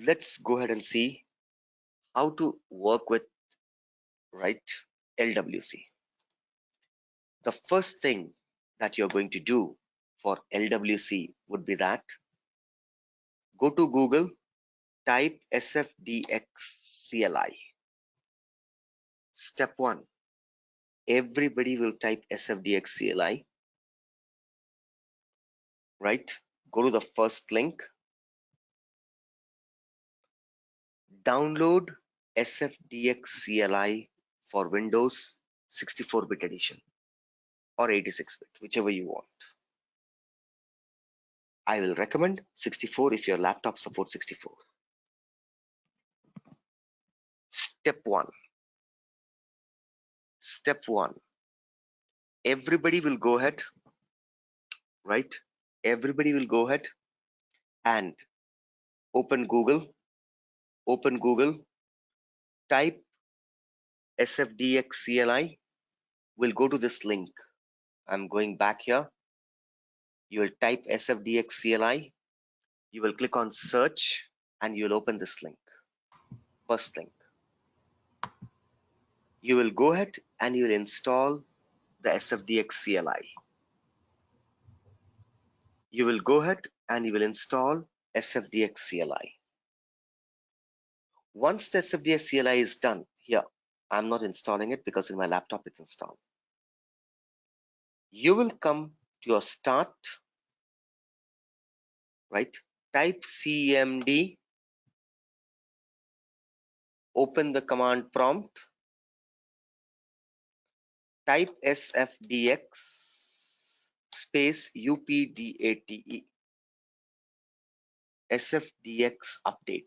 let's go ahead and see how to work with, right, LWC. The first thing that you're going to do for LWC would be that go to Google, type SFDX-CLI. Step 1, everybody will type SFDX-CLI, right? Go to the first link, download SFDX-CLI for Windows 64-bit edition or 86-bit, whichever you want. I will recommend 64 if your laptop supports 64. Step 1, everybody will go ahead, right? Everybody will go ahead and open Google, type SFDX-CLI, we'll go to this link. I'm going back here. You will type SFDX-CLI, you will click on search and you will open this link, first link. You will go ahead and you will install the SFDX-CLI. You will go ahead and you will install SFDX-CLI. Once the SFDX-CLI is done, here, I'm not installing it because in my laptop it's installed. You will come to your start, right? Type CMD, open the command prompt, type SFDX space UPDATE, SFDX update,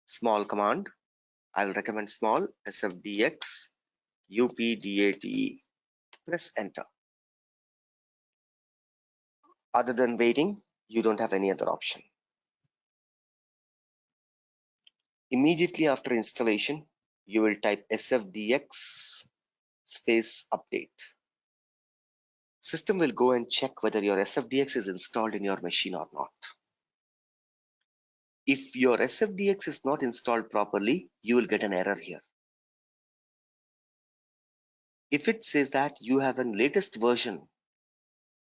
small command. I will recommend small, SFDX UPDATE. Press enter. Other than waiting, you don't have any other option. Immediately after installation, you will type SFDX space update. System will go and check whether your SFDX is installed in your machine or not. If your SFDX is not installed properly, you will get an error here. If it says that you have a latest version,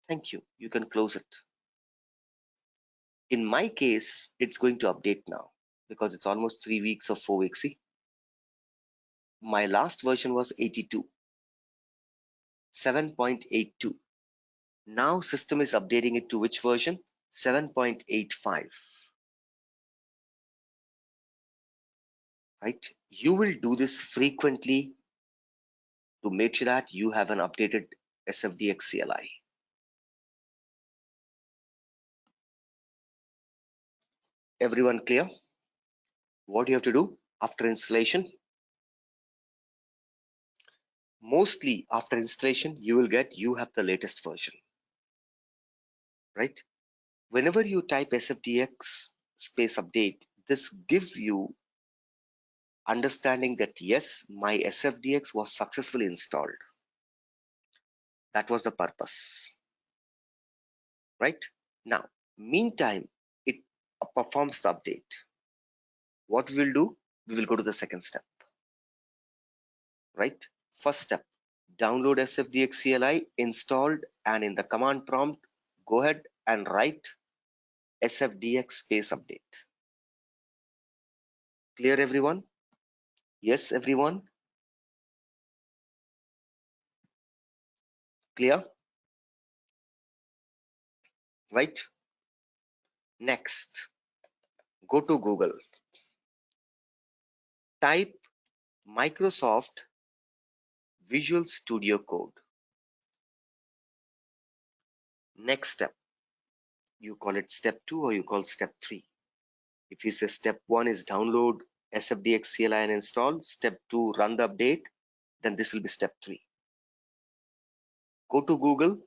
thank you, you can close it. In my case, it's going to update now because it's almost 3 weeks or 4 weeks. See, my last version was 7.82. Now system is updating it to which version? 7.85. Right? You will do this frequently to make sure that you have an updated SFDX CLI. Everyone clear? What you have to do after installation? Mostly after installation, you will get you have the latest version. Right? Whenever you type SFDX space update, this gives you understanding that yes, my SFDX was successfully installed. That was the purpose. Right? Now, meantime, it performs the update. What we'll do, we will go to the second step. Right? First step, download SFDX CLI, installed, and in the command prompt, go ahead and write SFDX space update. Clear, everyone? Yes, everyone? Clear? Right? Next, go to Google. Type Microsoft Visual Studio Code. Next step, you call it step 2 or you call step 3. If you say step 1 is download SFDX CLI and install, step 2 run the update, then this will be step 3. Go to Google,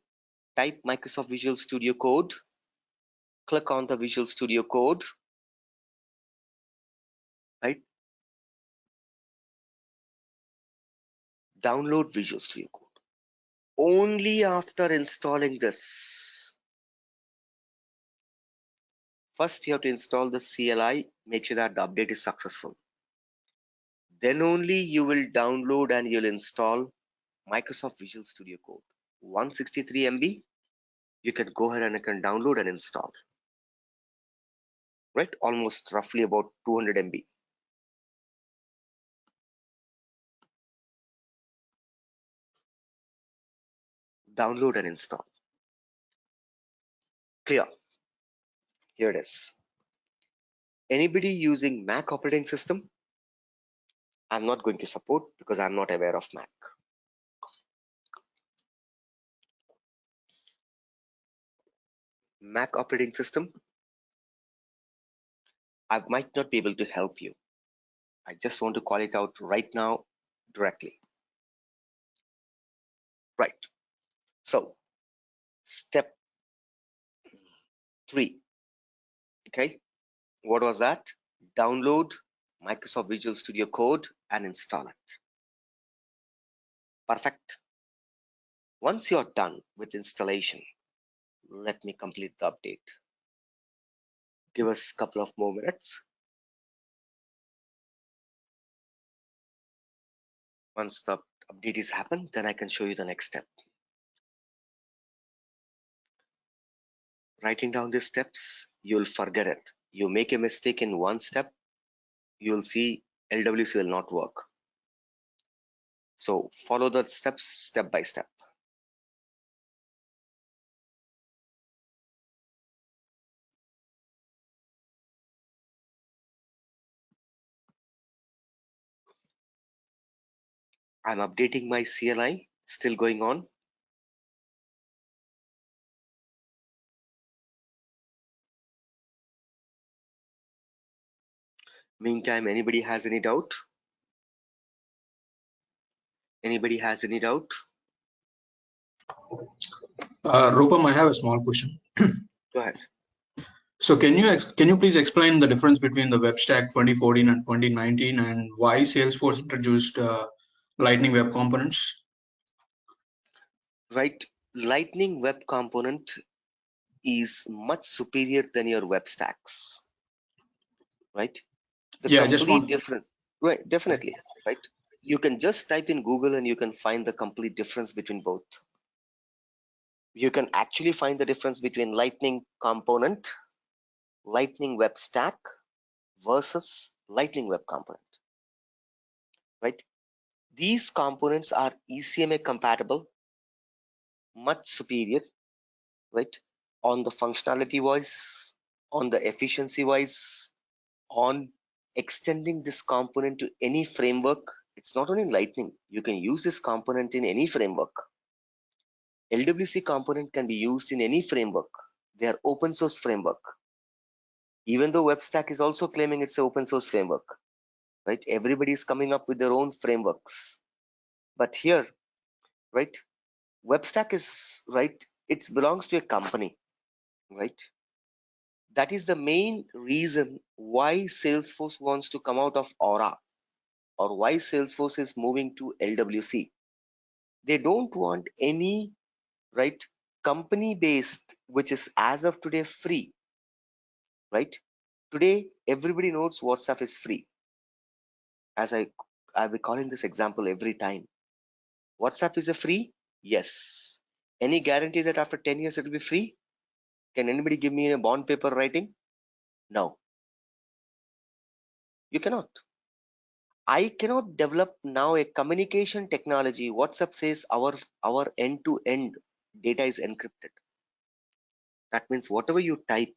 type Microsoft Visual Studio Code, click on the Visual Studio Code, right? Download Visual Studio Code. Only after installing this, First, you have to install the CLI, make sure that the update is successful. Then only you will download and you'll install Microsoft Visual Studio Code. 163 MB, you can go ahead and you can download and install. Right? Almost roughly about 200 MB. Download and install. Clear. Here it is. Anybody using Mac operating system? I'm not going to support because I'm not aware of Mac. Mac operating system, I might not be able to help you. I just want to call it out right now directly. Right. So, step 3. Okay. What was that? Download Microsoft Visual Studio Code and install it. Perfect. Once you're done with installation, let me complete the update. Give us a couple of more minutes. Once the update is happened, then I can show you the next step. Writing down these steps, you'll forget it. You make a mistake in one step, you'll see LWC will not work. So follow the steps step by step. I'm updating my CLI, still going on. Meantime, anybody has any doubt? Anybody has any doubt? Rupam, I have a small question. Go ahead. So can you please explain the difference between the WebStack 2014 and 2019 and why Salesforce introduced Lightning Web Components? Right. Lightning Web Component is much superior than your web stacks. Right. The complete difference. Right. Definitely. Right. You can just type in Google and you can find the complete difference between both. You can actually find the difference between Lightning Component, Lightning Web Stack versus Lightning Web Component. Right. These components are ECMA compatible, much superior, right? On the functionality wise, on the efficiency wise, on extending this component to any framework. It's not only Lightning. You can use this component in any framework. LWC component can be used in any framework. They are open source framework. Even though WebStack is also claiming it's an open source framework, right? Everybody is coming up with their own frameworks. But here, right, WebStack is, right, it belongs to a company, right? That is the main reason why Salesforce wants to come out of Aura, or why Salesforce is moving to LWC. They don't want any, right, company based, which is as of today free, right? Today, everybody knows WhatsApp is free. As I'll be calling this example every time. WhatsApp is a free? Yes. Any guarantee that after 10 years it will be free? Can anybody give me a bond paper writing? No. You cannot. I cannot develop now a communication technology. WhatsApp says our end-to-end data is encrypted. That means whatever you type,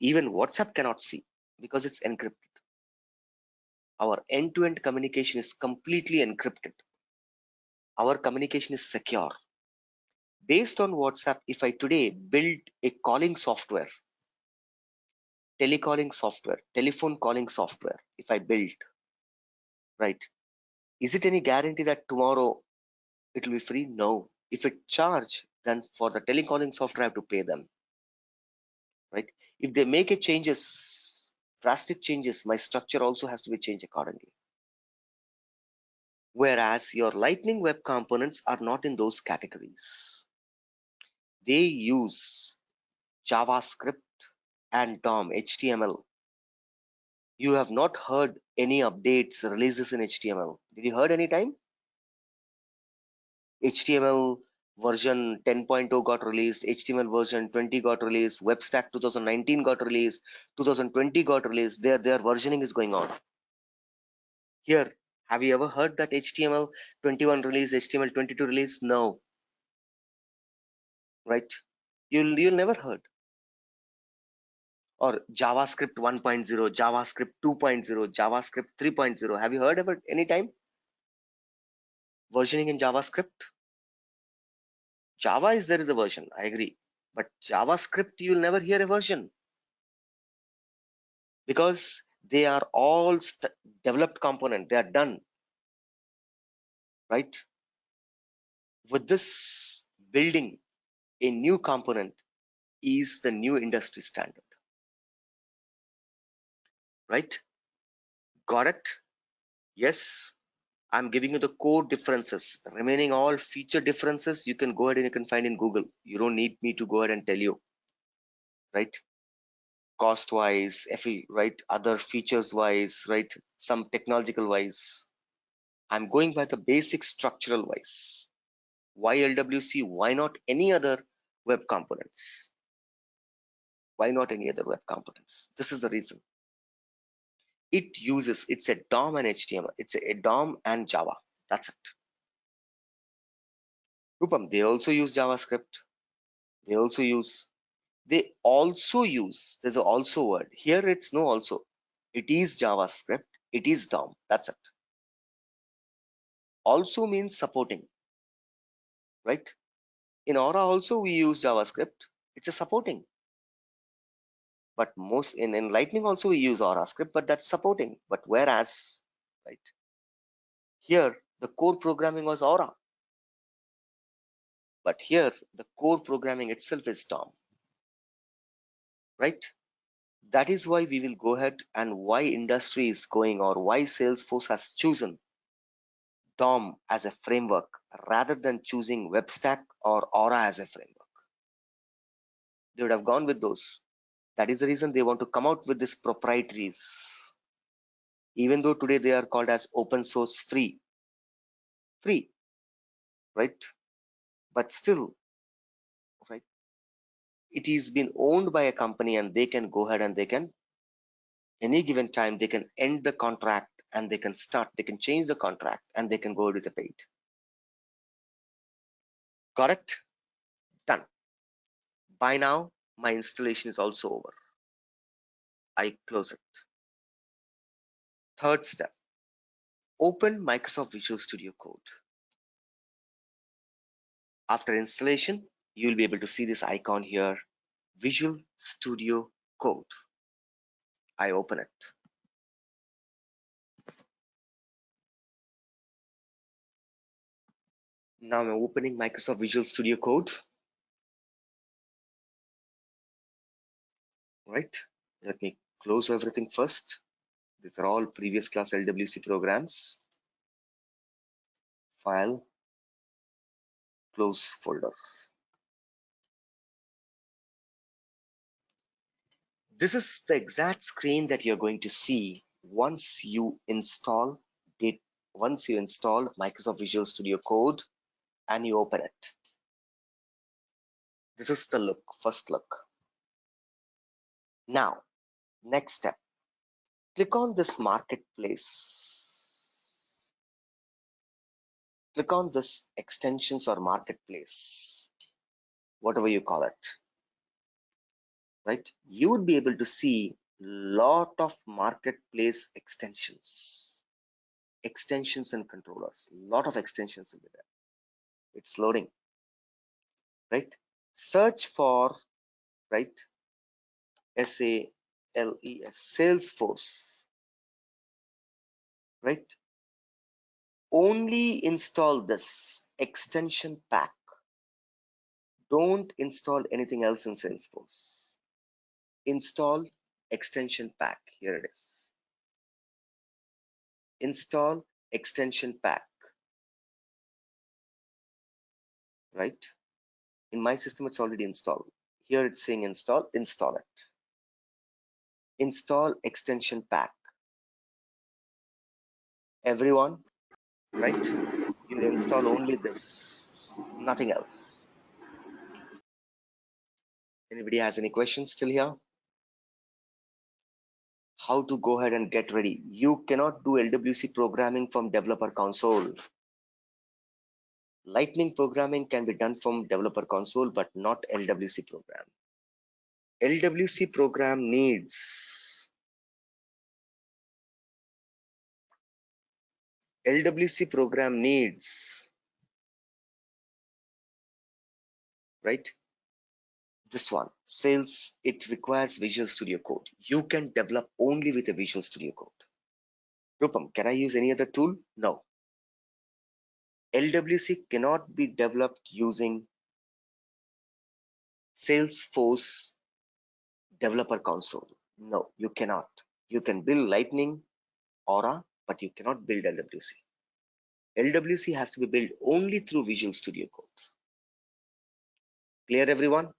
even WhatsApp cannot see because it's encrypted. Our end-to-end communication is completely encrypted. Our communication is secure. Based on WhatsApp, if I today build a calling software, telecalling software, telephone calling software, if I build, right, is it any guarantee that tomorrow it will be free? No. If it charge, then for the telecalling software, I have to pay them, right? If they make a changes, drastic changes, my structure also has to be changed accordingly. Whereas your Lightning Web Components are not in those categories. They use JavaScript, and DOM, HTML. You have not heard any updates, releases in HTML. Did you heard any time? HTML version 10.0 got released, HTML version 20 got released, WebStack 2019 got released, 2020 got released. Their versioning is going on. Here, have you ever heard that HTML 21 release, HTML 22 release? No, right? You'll never heard. Or JavaScript 1.0, JavaScript 2.0, JavaScript 3.0. Have you heard about any time? Versioning in JavaScript? Java is there is a version, I agree. But JavaScript, you'll never hear a version because they are all developed component. They are done, right? With this building a new component is the new industry standard, right? Got it? Yes. I'm giving you the core differences. Remaining all feature differences, you can go ahead and you can find in Google. You don't need me to go ahead and tell you, right? Cost wise, FE, right? Other features wise, right? Some technological wise. I'm going by the basic structural wise. Why LWC? Why not any other web components? Why not any other web components? This is the reason. It's a DOM and HTML. It's a DOM and Java. That's it. Rupam, they also use JavaScript. They also use there's a also word here. It's no also, it is JavaScript, it is DOM. That's it. Also means supporting, right? In Aura also we use JavaScript. It's a supporting. But most in Lightning also we use Aura script, but that's supporting. But whereas, right, here the core programming was Aura, but here the core programming itself is DOM, right? That is why we will go ahead and why industry is going, or why Salesforce has chosen DOM as a framework rather than choosing WebStack or Aura as a framework. They would have gone with those. That is the reason they want to come out with this proprietaries. Even though today they are called as open source free, right? But still, right? It is been owned by a company and they can go ahead and they can, any given time, they can end the contract and they can start, they can change the contract and they can go with the paid. Correct? Done. By now, my installation is also over. I close it. Third step, open Microsoft Visual Studio Code. After installation, you'll be able to see this icon here, Visual Studio Code. I open it. Now I'm opening Microsoft Visual Studio Code. Right? Let me close everything first. These are all previous class LWC programs. File, close folder. This is the exact screen that you're going to see once you install Microsoft Visual Studio Code and you open it. This is the look, first look. Now, next step, click on this marketplace. Click on this extensions or marketplace, whatever you call it, right? You would be able to see lot of marketplace extensions and controllers. Lot of extensions will be there. It's loading, right? Search for, right, SALES, Salesforce, right? Only install this extension pack. Don't install anything else in Salesforce. Install extension pack. Here it is. Install extension pack, right? In my system, it's already installed. Here it's saying install it. install extension pack. Everyone, right? You'll install only this, nothing else. Anybody has any questions still here? How to go ahead and get ready. You cannot do LWC programming from developer console. Lightning programming can be done from developer console, but not LWC program. LWC program needs right, this one sales. It requires Visual Studio Code. You can develop only with a Visual Studio Code. Rupam, can I use any other tool? No. LWC cannot be developed using Salesforce developer console. No, you cannot. You can build Lightning, Aura, but you cannot build LWC. LWC has to be built only through Visual Studio Code. Clear, everyone?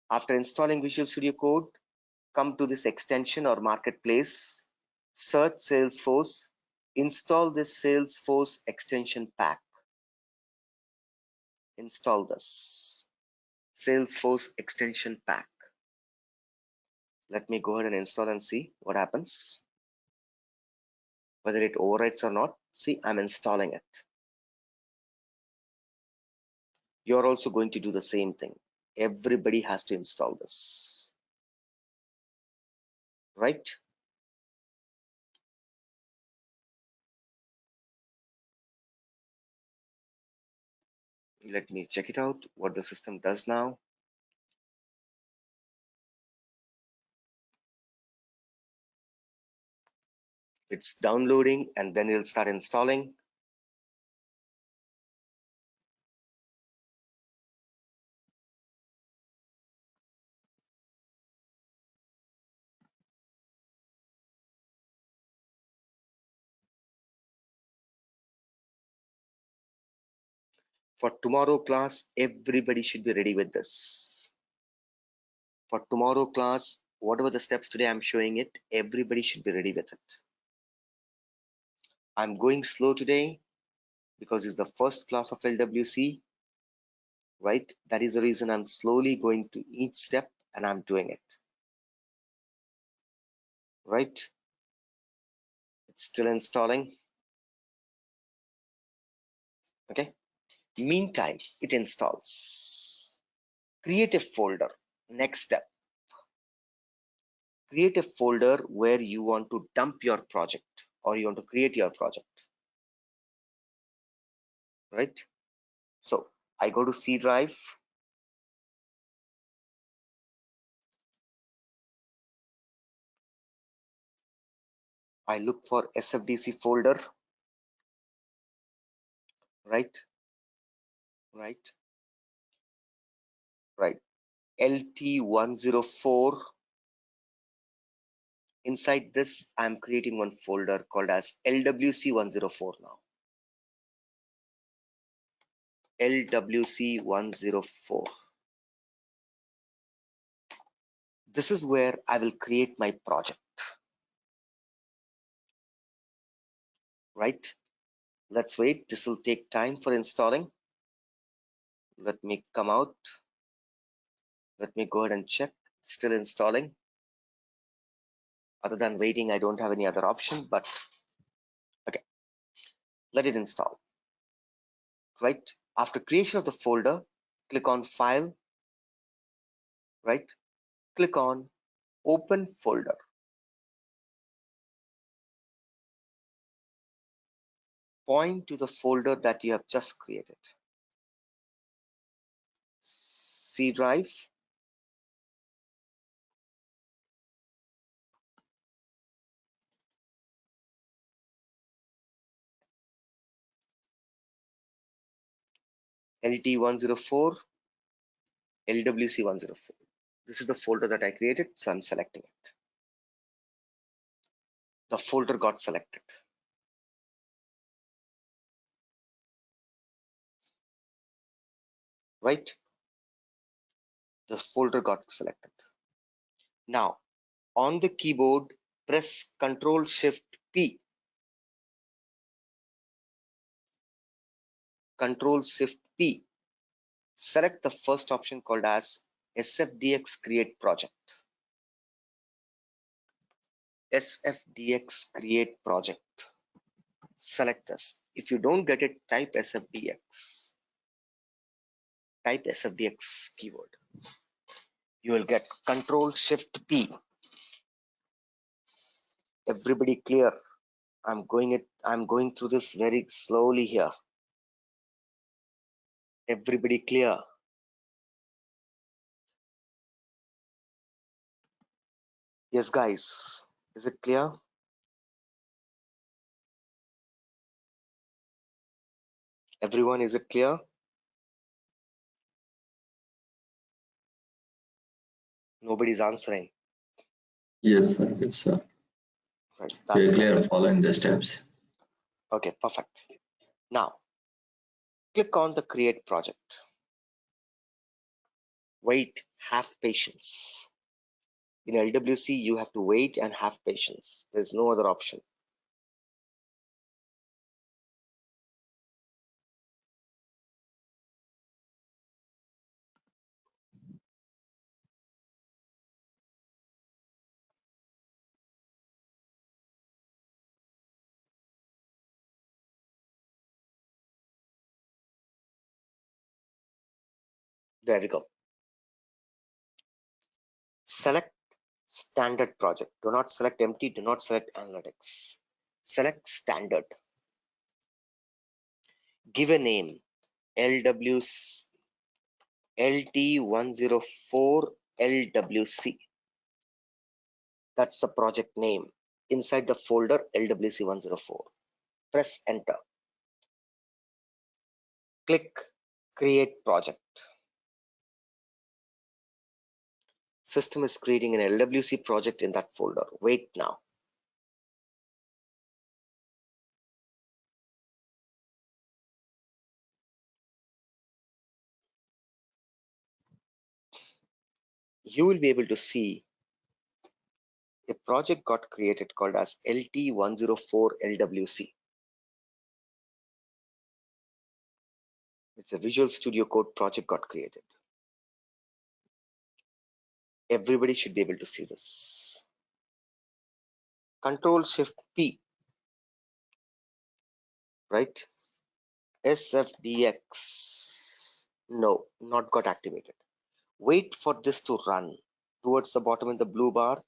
After installing Visual Studio Code, come to this extension or marketplace, search Salesforce, install this Salesforce extension pack. Install this Salesforce extension pack. Let me go ahead and install and see what happens, whether it overwrites or not. See, I'm installing it. You're also going to do the same thing. Everybody has to install this, right? Let me check it out, what the system does now. It's downloading and then it'll start installing. For tomorrow class, everybody should be ready with this. For tomorrow class, whatever the steps today I'm showing it, everybody should be ready with it. I'm going slow today because it's the first class of LWC, right? That is the reason I'm slowly going to each step and I'm doing it, right? It's still installing. Okay. Meantime, it installs. Create a folder. Next step. Create a folder where you want to dump your project or you want to create your project, right? So I go to C drive. I look for SFDC folder, right? Right, right. LT104. Inside this, I'm creating one folder called as LWC104 now. LWC104. This is where I will create my project, right? Let's wait. This will take time for installing. Let me come out. Let me go ahead and check. Still installing. Other than waiting, I don't have any other option, but okay. Let it install, right? After creation of the folder, click on File, right? Click on Open Folder. Point to the folder that you have just created. C drive. LT104, LWC104. This is the folder that I created, so I'm selecting it. The folder got selected. Right? The folder got selected. Now, On the keyboard, press Ctrl Shift P. Ctrl Shift P. Select the first option called as SFDX Create Project. SFDX Create Project. Select this. If you don't get it, type SFDX. Type SFDX keyword. You will get Ctrl Shift P. Everybody clear? I'm going through this very slowly here. Everybody clear? Yes, guys. Is it clear? Everyone, is it clear? Nobody's answering. Yes, sir. Yes, sir. Right, We that's are clear great. of following the steps. Okay, perfect. Now, click on the Create Project. Wait, have patience. In LWC, you have to wait and have patience. There's no other option. There we go. Select Standard Project. Do not select empty. Do not select Analytics. Select Standard. Give a name. LWC LT104 LWC. That's the project name. Inside the folder LWC104. Press Enter. Click Create Project. System is creating an LWC project in that folder. Wait now. You will be able to see a project got created called as LT104 LWC. It's a Visual Studio Code project got created. Everybody should be able to see this. Control Shift P, right? SFDX. No, not got activated. Wait for this to run. Towards the bottom in the blue bar,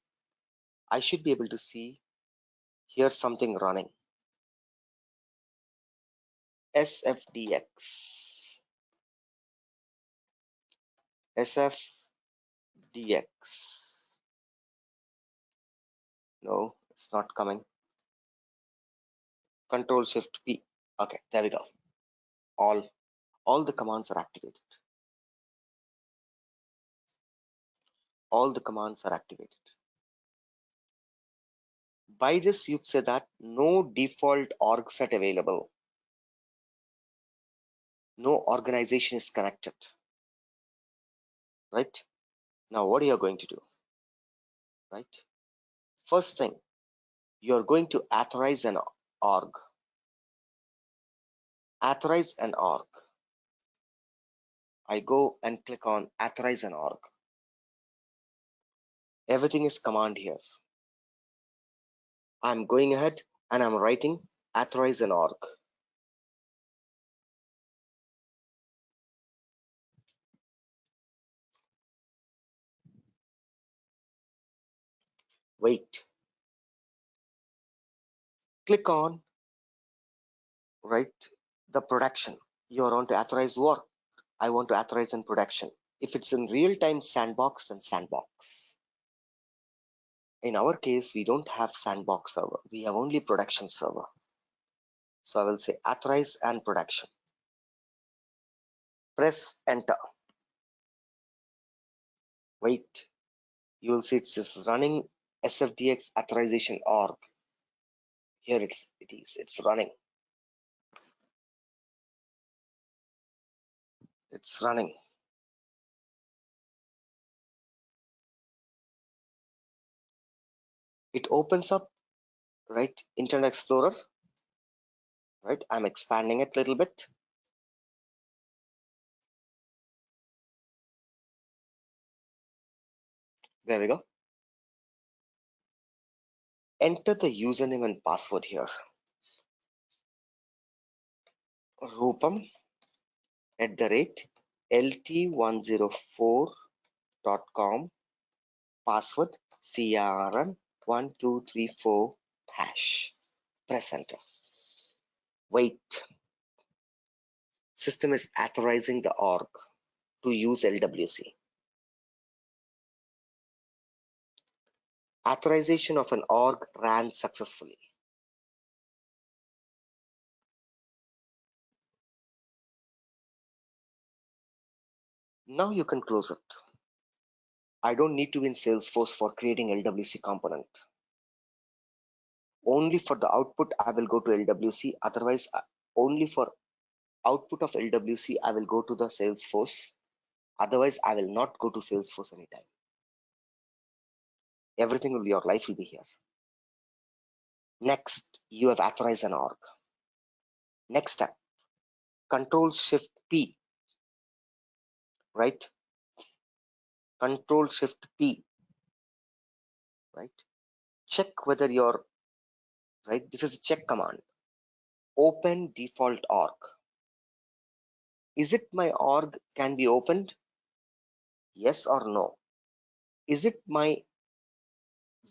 I should be able to see here something running. SFDX. SFDX. No, it's not coming. Control Shift P. Okay, there we go. All the commands are activated. All the commands are activated. By this, you'd say that no default org set available. No organization is connected. Right? Now, what are you going to do? Right? First thing, you're going to authorize an org. Authorize an org. I go and click on authorize an org. Everything is command here. I'm going ahead and I'm writing authorize an org. Wait. Click on, right, the production. You're on to authorize work. I want to authorize in production. If it's in real-time sandbox, then sandbox. In our case, we don't have sandbox server. We have only production server. So I will say authorize and production. Press enter. Wait. You will see it's running SFDX authorization org. Here it is. It's running. It's running. It opens up, right, Internet Explorer, right? I'm expanding it a little bit. There we go. Enter the username and password here. Rupam @lt104.com. Password CRN1234#. Press enter. Wait. System is authorizing the org to use LWC. Authorization of an org ran successfully. Now you can close it. I don't need to be in Salesforce for creating LWC component. Only for the output I will go to LWC. Otherwise, only for output of LWC I will go to the Salesforce. Otherwise, I will not go to Salesforce anytime. Everything will be, your life will be here. Next, you have authorized an org. Next step, Control-Shift-P, right? Control-Shift-P, right? Check whether your, right? This is a check command. Open default org. Is it my org can be opened? Yes or no? Is it my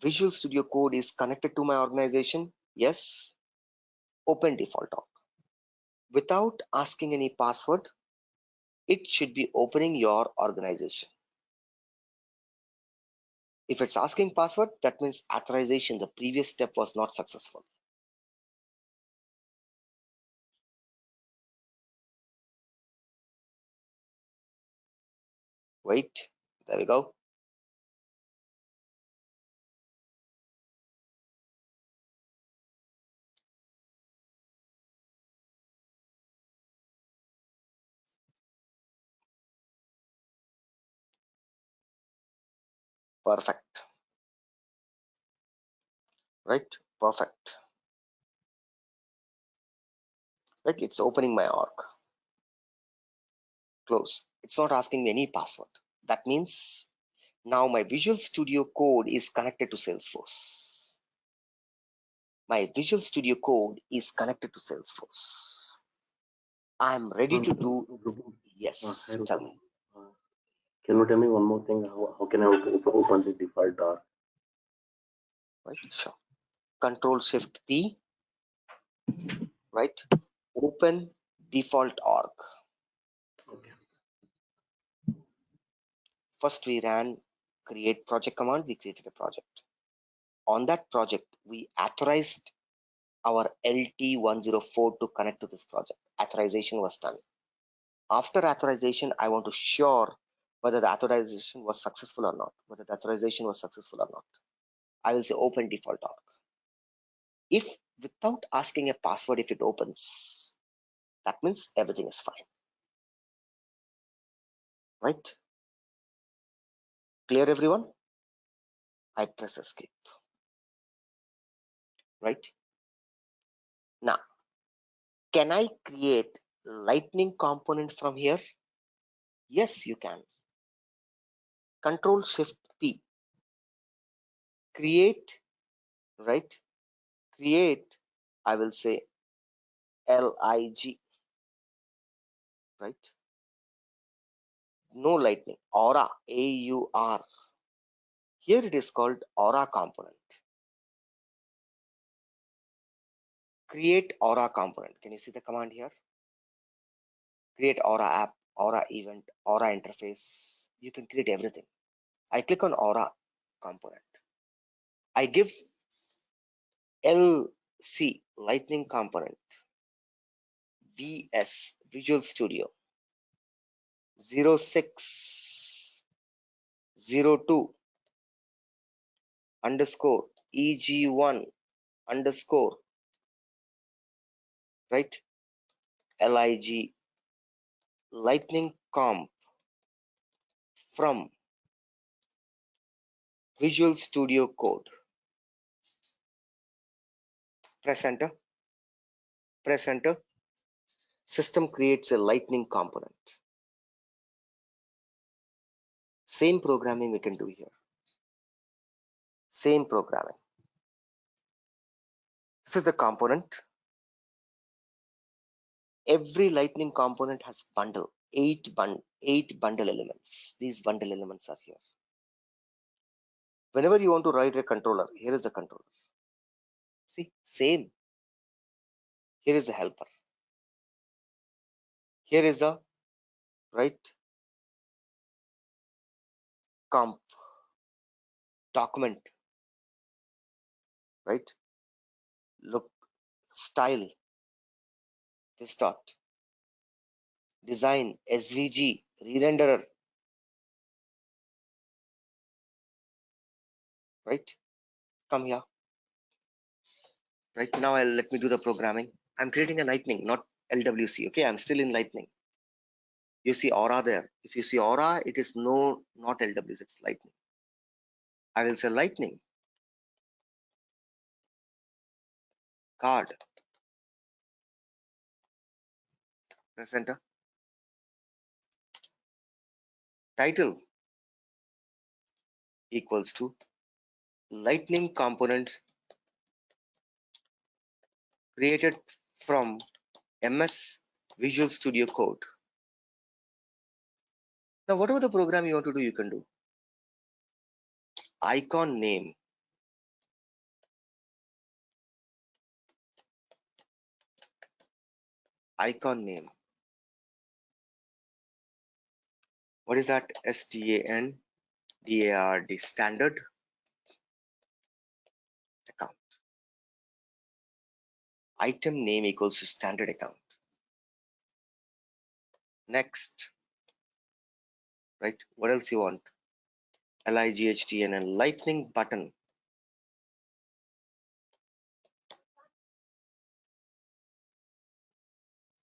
Visual Studio Code is connected to my organization? Yes. Open default org. Without asking any password, it should be opening your organization. If it's asking password, that means authorization, the previous step was not successful. Wait, there we go. Perfect. Right? Perfect. Right? It's opening my org. Close. It's not asking me any password. That means now my Visual Studio Code is connected to Salesforce. My Visual Studio Code is connected to Salesforce. I'm ready to do. Rupam, Yes, hi tell Rupam. me. Can you tell me one more thing? How can I open the default door? Right? Sure. Control-Shift-P, right? Open default org. Okay. First we ran create project command. We created a project. On that project, we authorized our LT104 to connect to this project. Authorization was done. After authorization, I want to sure whether the authorization was successful or not. Whether the authorization was successful or not. I will say open default org. If without asking a password, if it opens, that means everything is fine. Right? Clear, everyone? I press escape. Right? Now, can I create lightning component from here? Yes, you can. Control-Shift-P. Create, right? Create, I will say LIG, right? No lightning, aura, AUR. Here it is called aura component. Create aura component. Can you see the command here? Create aura app, aura event, aura interface. You can create everything. I click on aura component. I give LC, lightning component, VS, Visual Studio, 0602 underscore EG1 underscore, right? LIG, lightning comp from Visual Studio Code. Press enter. Press enter. System creates a lightning component. Same programming we can do here. Same programming. This is the component. Every lightning component has bundle, eight bundle elements. These bundle elements are here. Whenever you want to write a controller, here is the controller. See, same. Here is the helper. Here is the right comp document, right? Look, style, this dot, design, SVG, re-renderer, right? Come here. Right now, let me do the programming. I'm creating a lightning, not LWC. Okay, I'm still in lightning. You see aura there. If you see aura, it is not LWC, it's lightning. I will say lightning card. Press enter. Title equals to lightning component created from MS Visual Studio Code. Now, whatever the program you want to do, you can do. Icon name. Icon name. What is that? STANDARD, standard account. Item name equals to standard account. Next, right? What else you want? LIGHTNN, lightning button.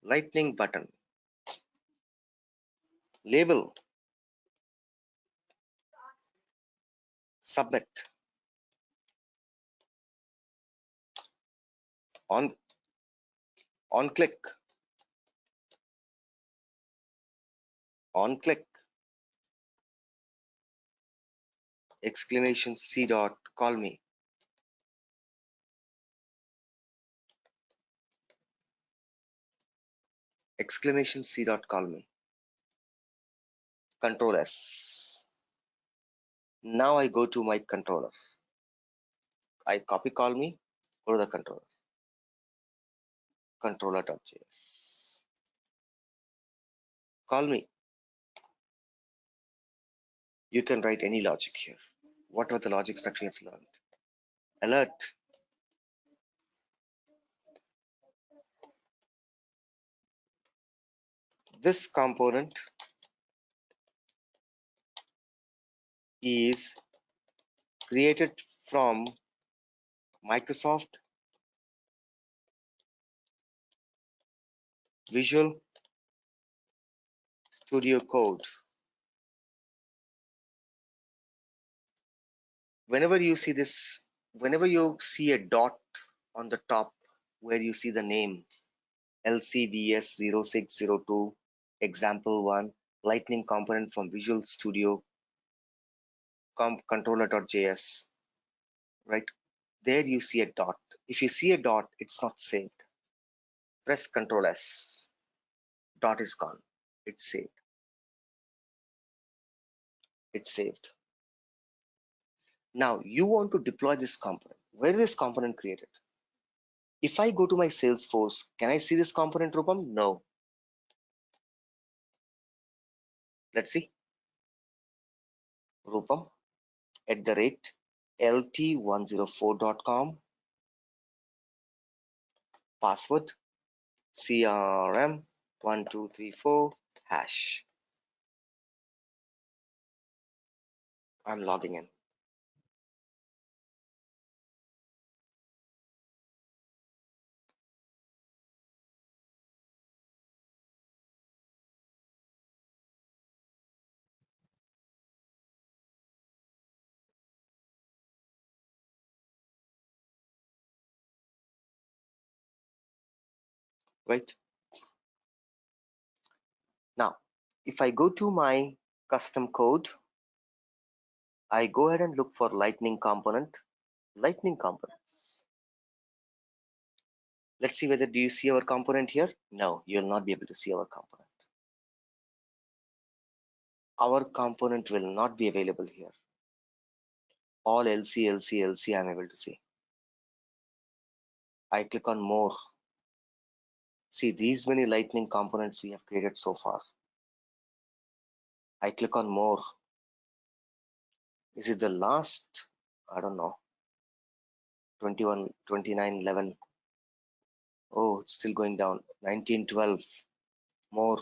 Lightning button. Label. Submit. On click. On click. Exclamation C dot, call me. Exclamation C dot, call me. Control S. Now I go to my controller. I copy call me, go to the controller. Controller.js. Call me. You can write any logic here. What were the logics that we have learned? Alert. This component is created from Microsoft Visual Studio Code. Whenever you see this, whenever you see a dot on the top where you see the name LCVS0602 example 1 lightning component from Visual Studio controller.js, right? There you see a dot. If you see a dot, it's not saved. Press Ctrl S. Dot is gone. It's saved. It's saved. Now you want to deploy this component. Where is this component created? If I go to my Salesforce, can I see this component, Rupam? No. Let's see. Rupam @ lt104.com. Password CRM1234 hash. I'm logging in. right? Now, if I go to my custom code, I go ahead and look for lightning component, lightning components. Let's see whether do you see our component here? No, you'll not be able to see our component. Our component will not be available here. All LC I'm able to see. I click on more. See these many lightning components we have created so far. I click on more. Is it the last? I don't know. 21, 29, 11. Oh, it's still going down. 19, 12. More.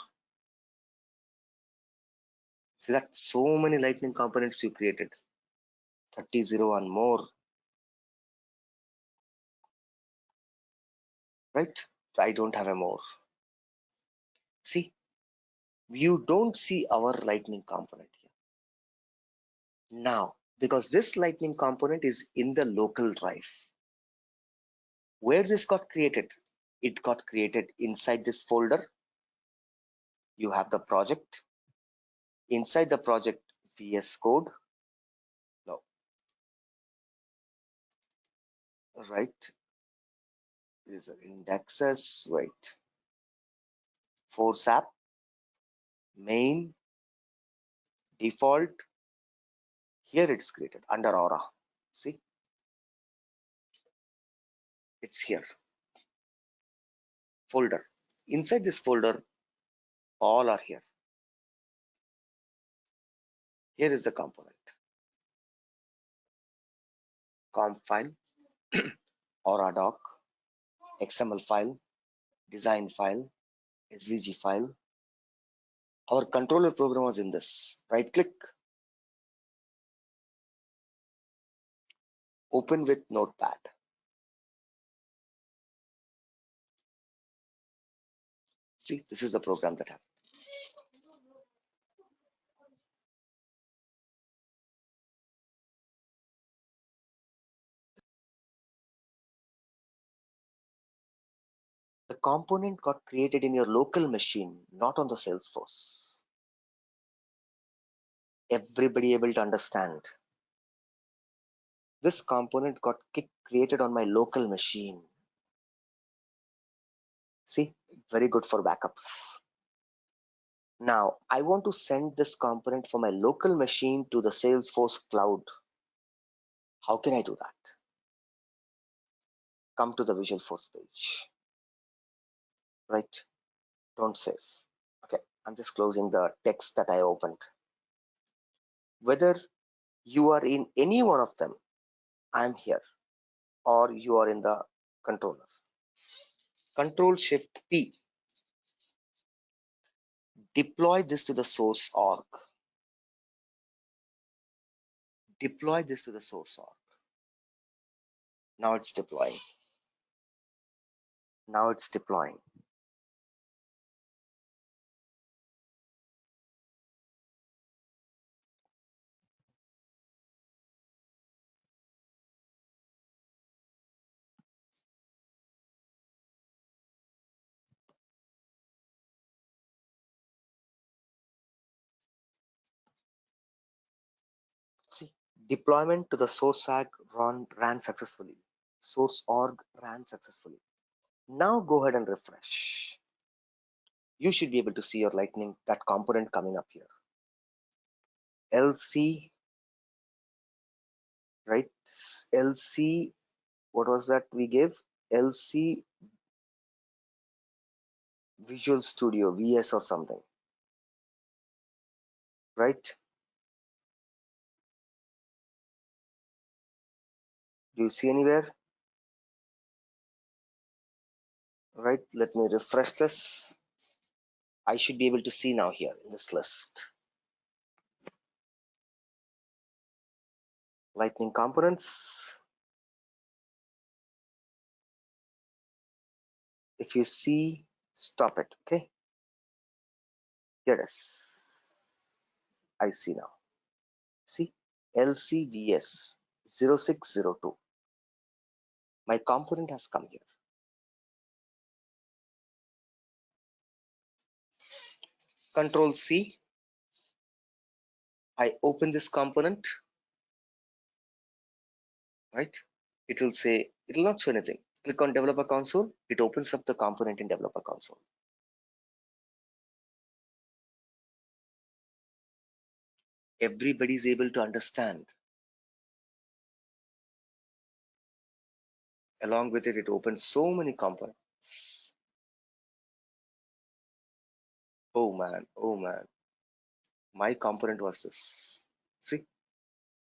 See that? So many lightning components you created. 30, 01. More. Right? I don't have a more. See, you don't see our lightning component here. Now, because this lightning component is in the local drive. Where this got created? It got created inside this folder. You have the project. Inside the project, VS Code. No. Right? These are indexes. Wait. Force app. Main. Default. Here it's created under Aura. See? It's here. Folder. Inside this folder, all are here. Here is the component. Comp file. Aura doc. XML file. Design file. SVG file. Our controller program was in this. Right click. Open with Notepad. See, this is the program that happened. The component got created in your local machine, not on the Salesforce. Everybody able to understand? This component got created on my local machine. See, very good for backups. Now, I want to send this component from my local machine to the Salesforce cloud. How can I do that? Come to the Visual Force page. Right? Don't save. Okay, I'm just closing the text that I opened. Whether you are in any one of them, I'm here, or you are in the controller. Control Shift P. Deploy this to the source org. Deploy this to the source org. Now it's deploying. Now it's deploying. See, deployment to the source org ran successfully. Source org ran successfully. Now go ahead and refresh. You should be able to see your lightning, that component coming up here. LC, right? LC, what was that we gave? LC Visual Studio, VS or something, right? Do you see anywhere? Right, let me refresh this. I should be able to see now here in this list. Lightning components. If you see, stop it, okay? Here it is. I see now. See, LCVS 0602. My component has come here. Control C. I open this component, right? It will say, it will not show anything. Click on developer console. It opens up the component in developer console. Everybody is able to understand. Along with it, it opens so many components. Oh man, my component was this. See,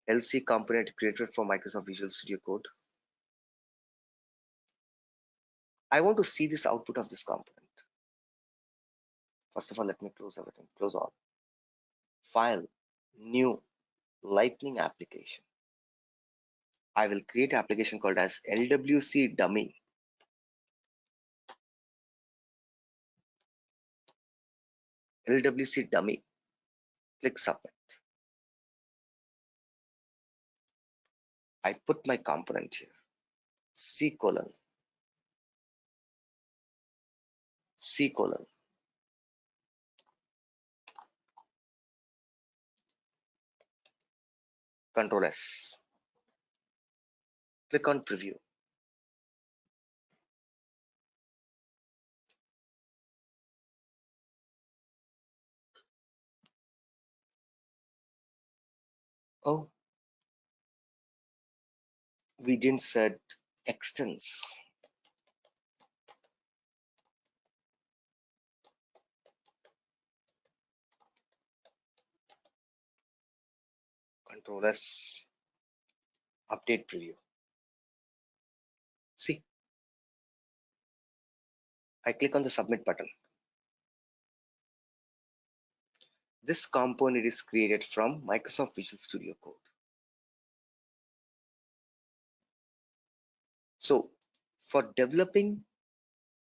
LC component created for Microsoft Visual Studio Code. I want to see this output of this component. First of all, let me close everything. Close all. File, new, Lightning application. I will create an application called as LWC dummy. LWC dummy. Click submit. I put my component here. C:, Control S. Click on preview. Oh, we didn't set extents. Control S. Update preview. See, I click on the submit button. This component is created from Microsoft Visual Studio Code. So for developing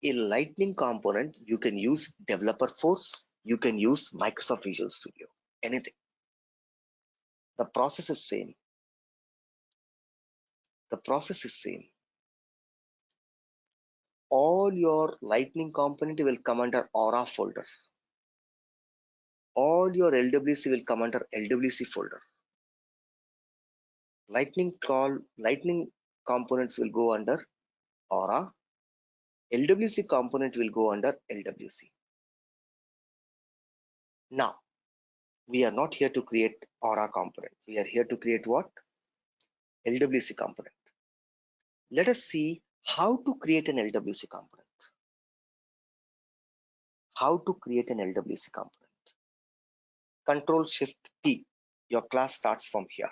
a Lightning component, you can use Developer Force, you can use Microsoft Visual Studio, anything. The process is same. The process is same. All your Lightning component will come under Aura folder. All your LWC will come under LWC folder. Lightning components will go under Aura. LWC component will go under LWC. Now, we are not here to create Aura component. We are here to create what? LWC component. Let us see how to create an LWC component. How to create an LWC component. Control Shift P. Your class starts from here.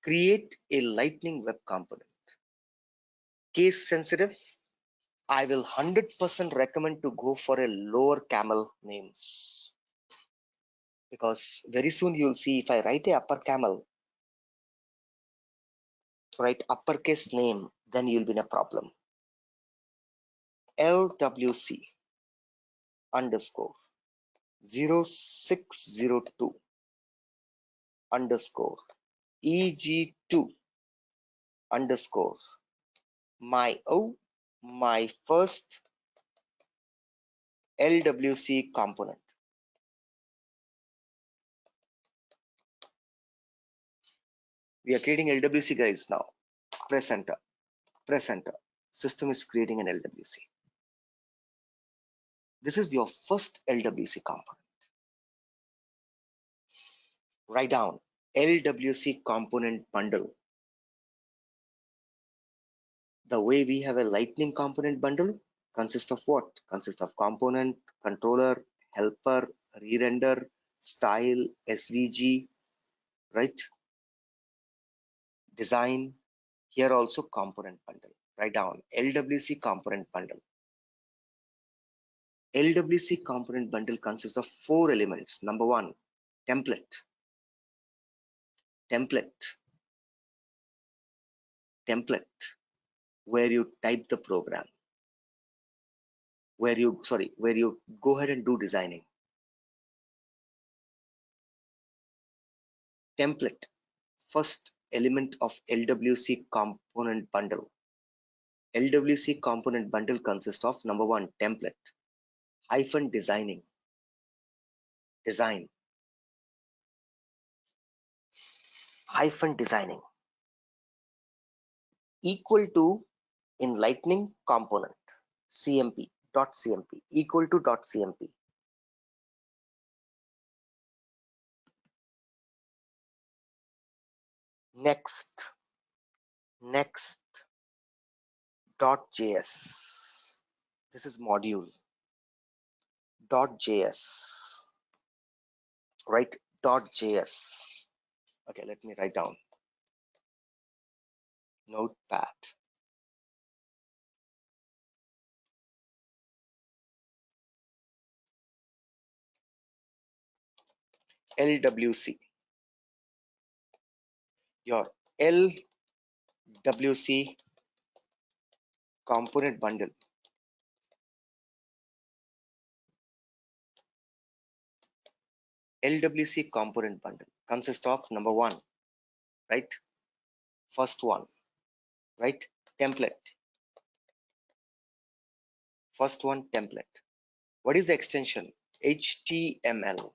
Create a Lightning web component. Case sensitive. I will 100% recommend to go for a lower camel names. Because very soon you'll see if I write a upper camel, write uppercase name, then you'll be in a problem. LWC underscore 0602 underscore EG2 underscore my first LWC component. We are creating LWC guys now. Press enter. Press enter. System is creating an LWC. This is your first LWC component. Write down LWC component bundle. The way we have a Lightning component bundle consists of what? Consists of component, controller, helper, re-render, style, SVG, right? Design. Here also component bundle. Write down LWC component bundle. LWC component bundle consists of 4 elements. Number 1, template. Template, where you type the program, where you go ahead and do designing. Template, first element of LWC component bundle. LWC component bundle consists of number 1, template, hyphen designing. design hyphen designing equal to in lightning component cmp dot cmp equal to dot cmp. Next dot js. This is module dot js, right? Dot js. Okay, let me write down notepad. LWC, your LWC component bundle. LWC component bundle consists of number one, right? First one, right? Template. First one, template. What is the extension? HTML.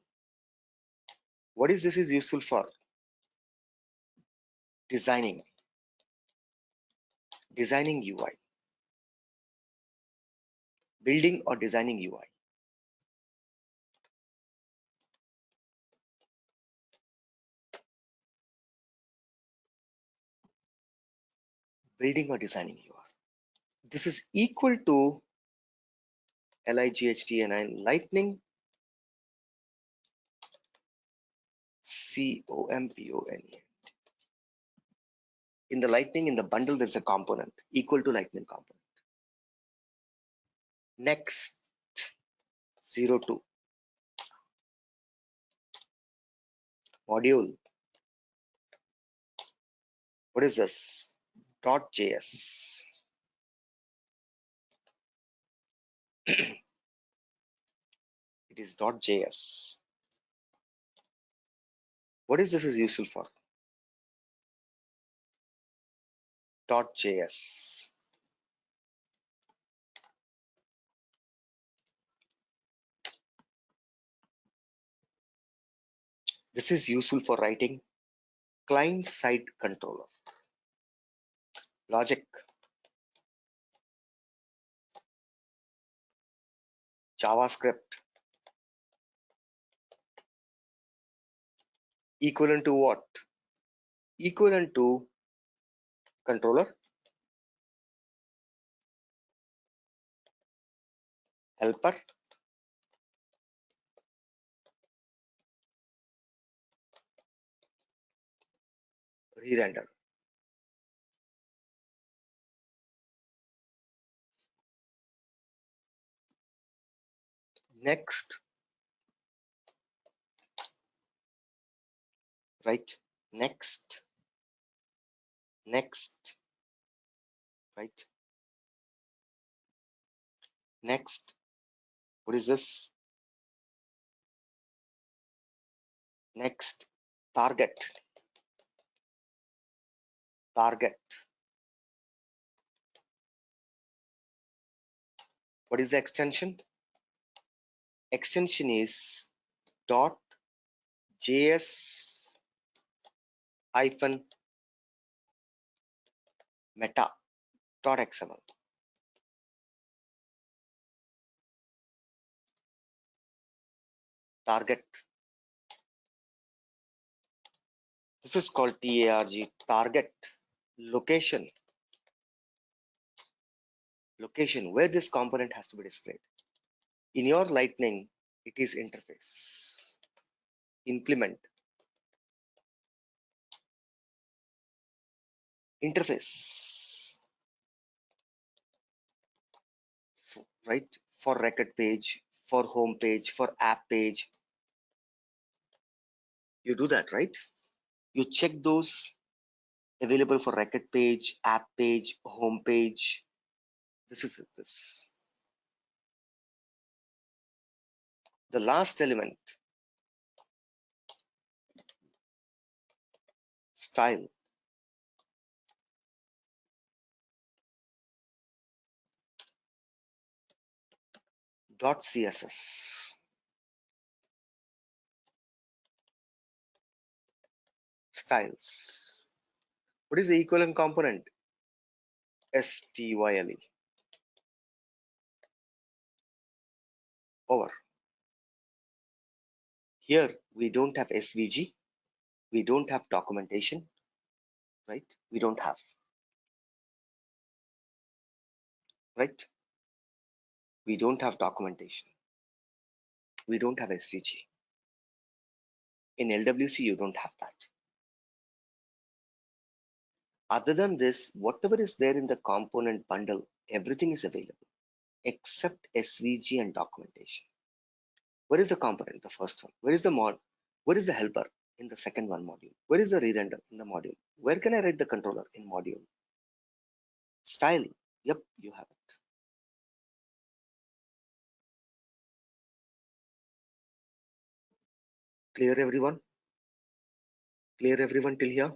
What is this is useful for? Designing UI, building or designing UI. Building or designing UI. This is equal to LIGHTNI lightning COMPONE. In the lightning, in the bundle, there's a component equal to lightning component. Next 02 module. What is this? Dot .js. It is dot .js. What is this is useful for? Dot .js. This is useful for writing client-side controller. Logic. JavaScript. Equivalent to what? Equivalent to controller, helper, re-render. Next, right? Next, right? Next, what is this? Next, target. What is the extension? Extension is dot .js hyphen meta dot .xml. Target. This is called TARG, target. Location where this component has to be displayed. In your lightning, it is interface. Implement. Interface. Right? For record page, for home page, for app page. You do that, right? You check those available for record page, app page, home page. This is this. The last element, style. Dot .css. styles. What is the equivalent component? style. Over. Here we don't have svg, we don't have documentation, right? We don't have, right? We don't have documentation, we don't have svg. In LWC you don't have that. Other than this, whatever is there in the component bundle, everything is available except svg and documentation. Where is the component? The first one. Where is the mod? Where is the helper? In the second one module. Where is the re-render? In the module. Where can I write the controller? In module. Style. Yep, you have it. Clear everyone? Clear everyone till here?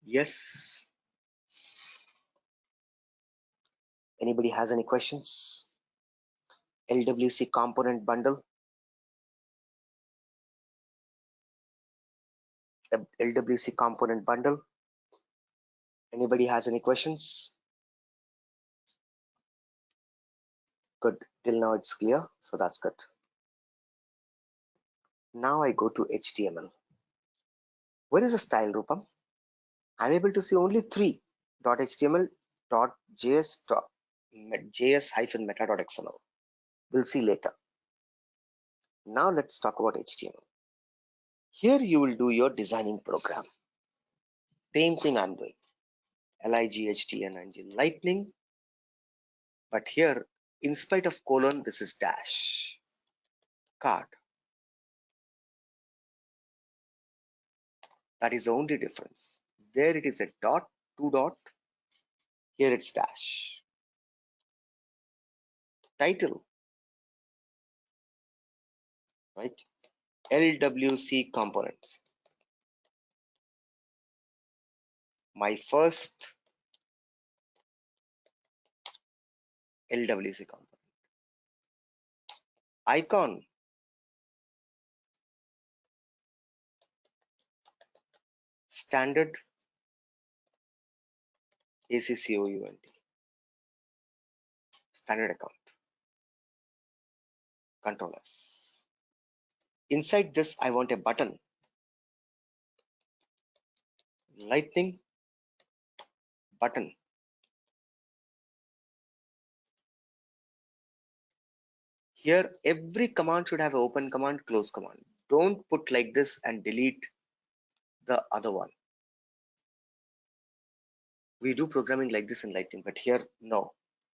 Yes. Anybody has any questions? LWC component bundle. LWC component bundle. Anybody has any questions? Good. Till now it's clear. So that's good. Now I go to HTML. Where is the style, Rupam? I'm able to see only three: .html, .js, js-meta.xml. We'll see later. Now let's talk about HTML. Here you will do your designing program. Same thing I'm doing. LIGHT lightning. But here, in spite of colon, this is dash. Card. That is the only difference. There it is a dot, two dot. Here it's dash. Title. Right? LWC components. My first LWC component. Icon. Standard ACCOUNT. Standard account. Control S. Inside this, I want a button. Lightning button. Here, every command should have an open command, close command. Don't put like this and delete the other one. We do programming like this in Lightning, but here, no.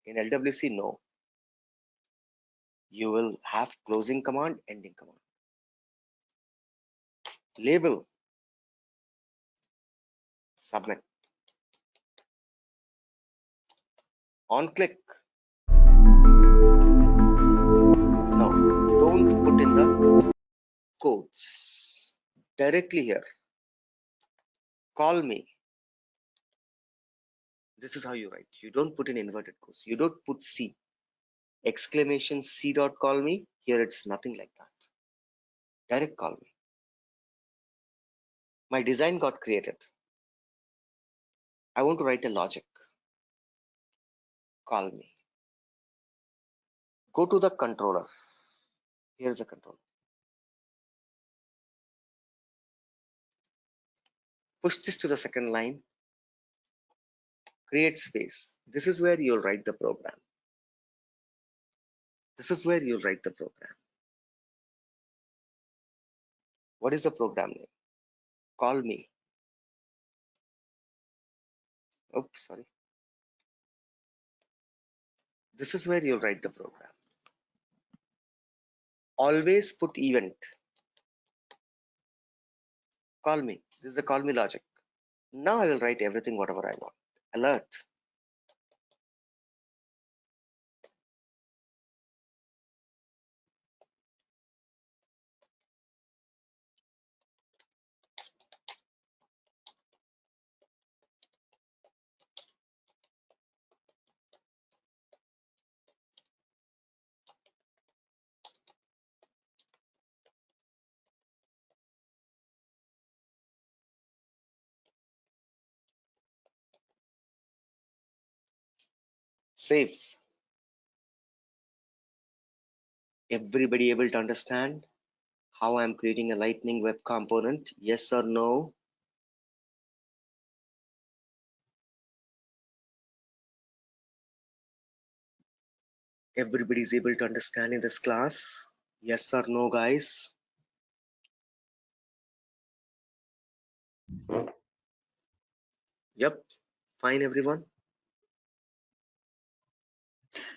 In LWC, no. You will have closing command, ending command. Label. Submit. On click. No, don't put in the codes. Directly here. Call me. This is how you write. You don't put in inverted quotes. You don't put C. Exclamation C dot call me. Here it's nothing like that. Direct call me. My design got created. I want to write a logic. Call me. Go to the controller. Here's the controller. Push this to the second line. Create space. This is where you'll write the program. This is where you'll write the program. What is the program name? Call me. Oops, sorry. This is where you'll write the program. Always put event. Call me. This is the call me logic. Now I will write everything whatever I want. Alert. Save. Everybody able to understand how I'm creating a Lightning Web Component? Yes or no? Everybody is able to understand in this class? Yes or no, guys? Yep. Fine, everyone.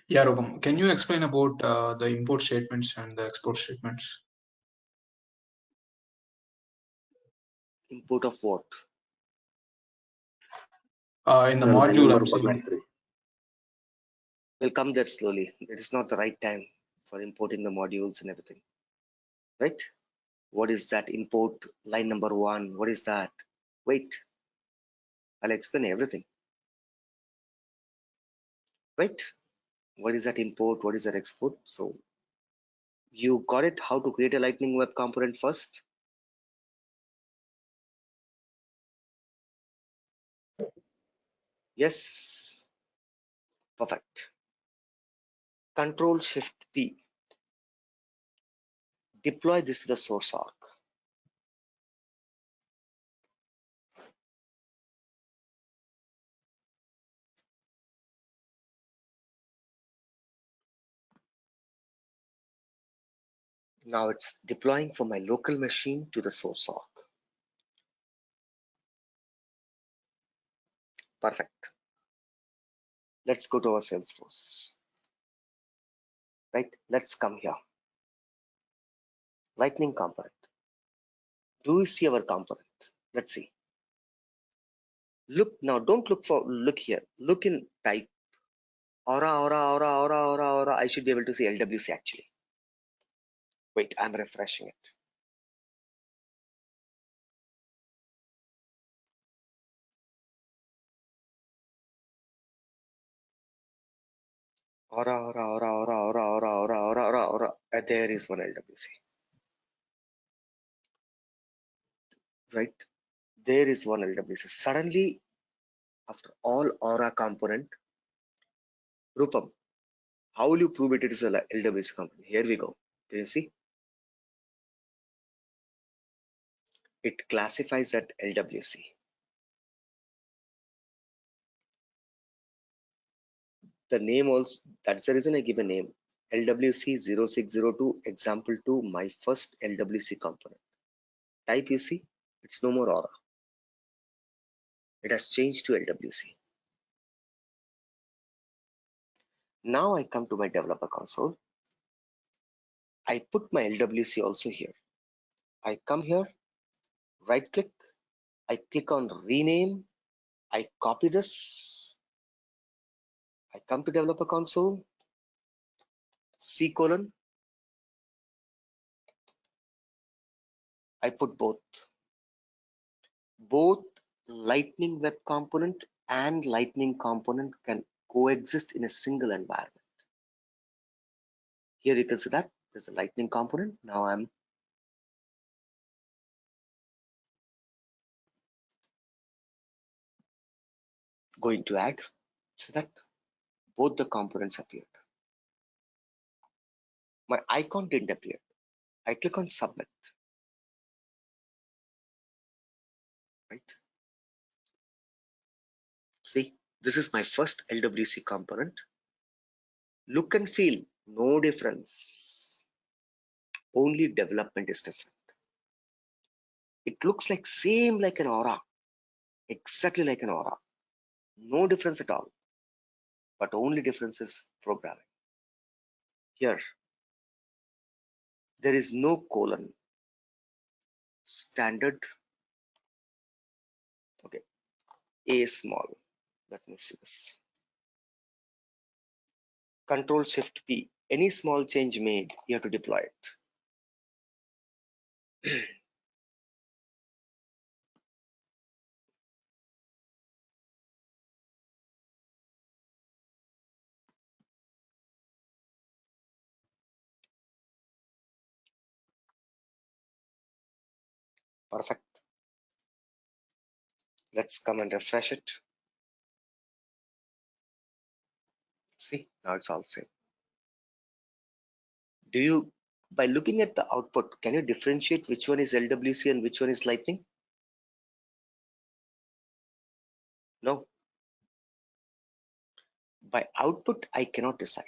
Yeah, Rupam, can you explain about the import statements and the export statements? Import of what? In the Line module, number I'm saying. 103. We'll come there slowly. It is not the right time for importing the modules and everything. Right? What is that import line number 1? What is that? Wait, I'll explain everything. Right? What is that import? What is that export? So you got it, how to create a Lightning Web Component first? Yes. Perfect. Control Shift P. Deploy this to the source org. Now it's deploying from my local machine to the source org. Perfect. Let's go to our Salesforce. Right? Let's come here. Lightning component. Do we see our component? Let's see. Look now, don't look here. Look in type. Aura. I should be able to see LWC actually. Wait, I'm refreshing it. Aura. There is one LWC. Right? There is one LWC. Suddenly, after all Aura component, Rupam, how will you prove it is a LWC component? Here we go. Do you see? It classifies that LWC. The name also, that's the reason I give a name. LWC 0602 example 2, my first LWC component. Type you see, it's no more Aura. It has changed to LWC. Now I come to my developer console. I put my LWC also here. I come here, right click, I click on rename, I copy this, I come to developer console, C:, I put both Lightning Web Component and Lightning Component can coexist in a single environment. Here you can see that there's a Lightning Component. Now I'm going to add so that both the components appeared. My icon didn't appear. I click on submit. Right? See, this is my first LWC component. Look and feel, no difference. Only development is different. It looks like same like an Aura, exactly like an Aura. No difference at all. But only difference is programming. Here, there is no colon. Standard. Okay, A small. Let me see this. Control Shift P. Any small change made, you have to deploy it. Perfect. Let's come and refresh it. See, now it's all same. By looking at the output, can you differentiate which one is LWC and which one is lightning? No. By output, I cannot decide.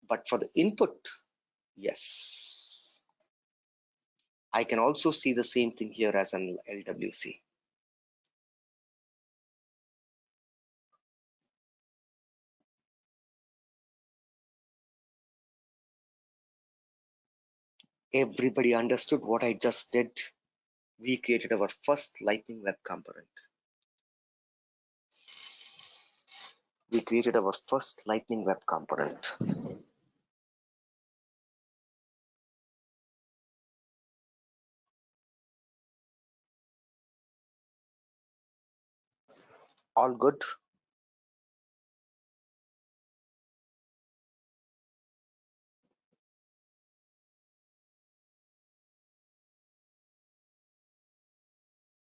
But for the input, yes. I can also see the same thing here as an LWC. Everybody understood what I just did? We created our first Lightning Web Component. We created our first Lightning Web Component. All good?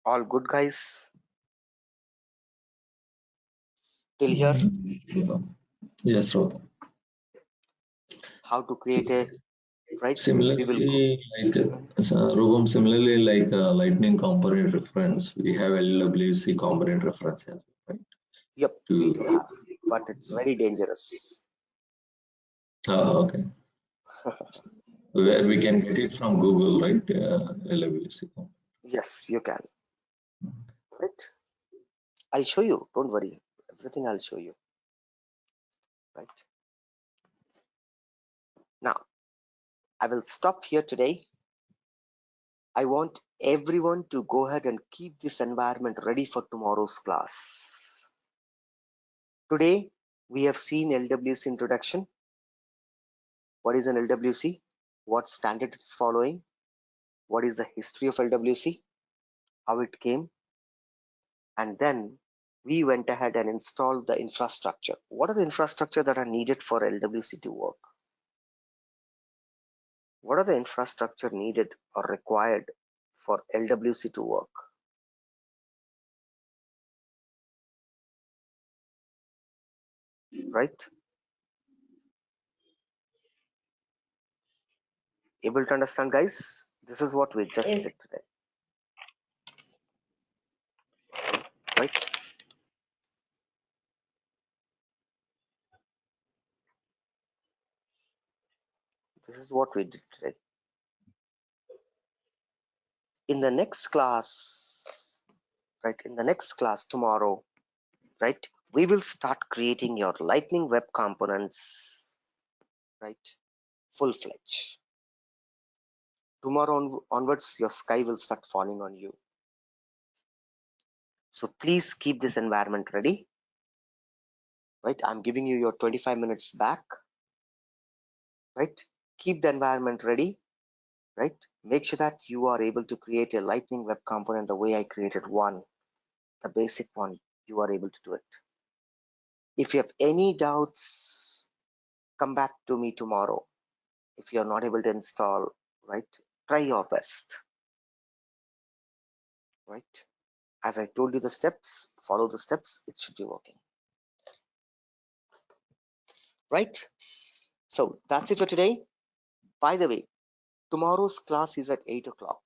All good, guys? Till here? Yes, sir. How to create a, right? Similarly, Rupam, similarly, like Lightning component reference, we have LWC component reference as well, right? Yep, we do have, but it's very dangerous. Okay. Where we can get it from Google, right? LWC. Yes, you can. Right? I'll show you. Don't worry. Everything I'll show you. Right? Now, I will stop here today. I want everyone to go ahead and keep this environment ready for tomorrow's class. Today, we have seen LWC introduction. What is an LWC? What standard it's following? What is the history of LWC? How it came? And then we went ahead and installed the infrastructure. What are the infrastructure that are needed for LWC to work? What are the infrastructure needed or required for LWC to work? Right? Able to understand, guys? This is what we just did today. Right? This is what we did today. In the next class, right? In the next class tomorrow, right? We will start creating your Lightning Web Components, right? Full-fledged. Tomorrow onwards, your sky will start falling on you. So please keep this environment ready. Right? I'm giving you your 25 minutes back. Right? Keep the environment ready. Right? Make sure that you are able to create a Lightning Web Component the way I created one, the basic one. You are able to do it. If you have any doubts, come back to me tomorrow. If you're not able to install, right? Try your best. Right? As I told you the steps, follow the steps, it should be working. Right? So that's it for today. By the way, tomorrow's class is at 8 o'clock.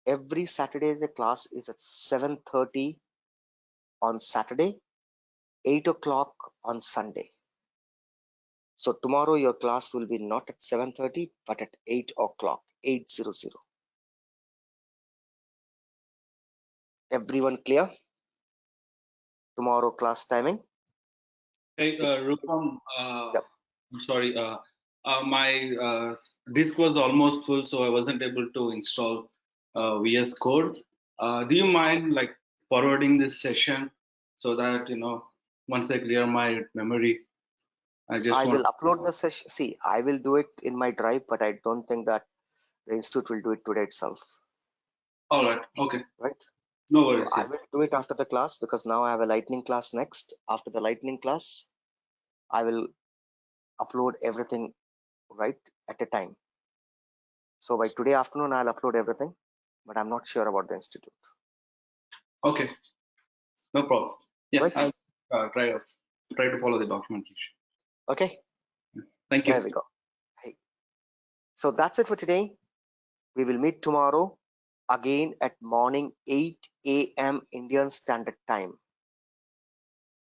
Every Saturday, the class is at 7:30 on Saturday, 8 o'clock on Sunday. So tomorrow your class will be not at 7:30, but at 8 o'clock, 8:00. Everyone clear? Tomorrow class timing? Hey, Rupam, Yep. I'm sorry. My disk was almost full, so I wasn't able to install VS Code. Do you mind like forwarding this session so that once I clear my memory, I will upload the session. See, I will do it in my drive, but I don't think that the institute will do it today itself. All right. Okay. Right. No So worries. I will do it after the class because now I have a lightning class next. After the lightning class, I will upload everything right at a time. So by today afternoon, I'll upload everything, but I'm not sure about the institute. Okay. No problem. Yeah, Right. I'll try to follow the documentation. Okay, Thank you. there we go. Hey. So that's it for today. We will meet tomorrow again at morning 8 a.m. Indian Standard Time.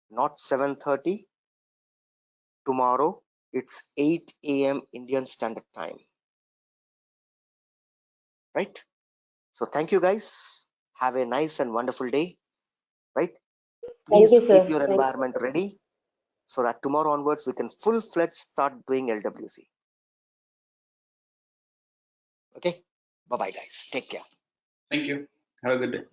Not 7:30. Tomorrow it's 8 a.m. Indian Standard Time. Right? So thank you guys. Have a nice and wonderful day. Right? Thank Please you, keep sir. your Thank you. environment ready so that tomorrow onwards we can full-fledged start doing LWC. Okay? Bye-bye guys. Take care. Thank you. Have a good day.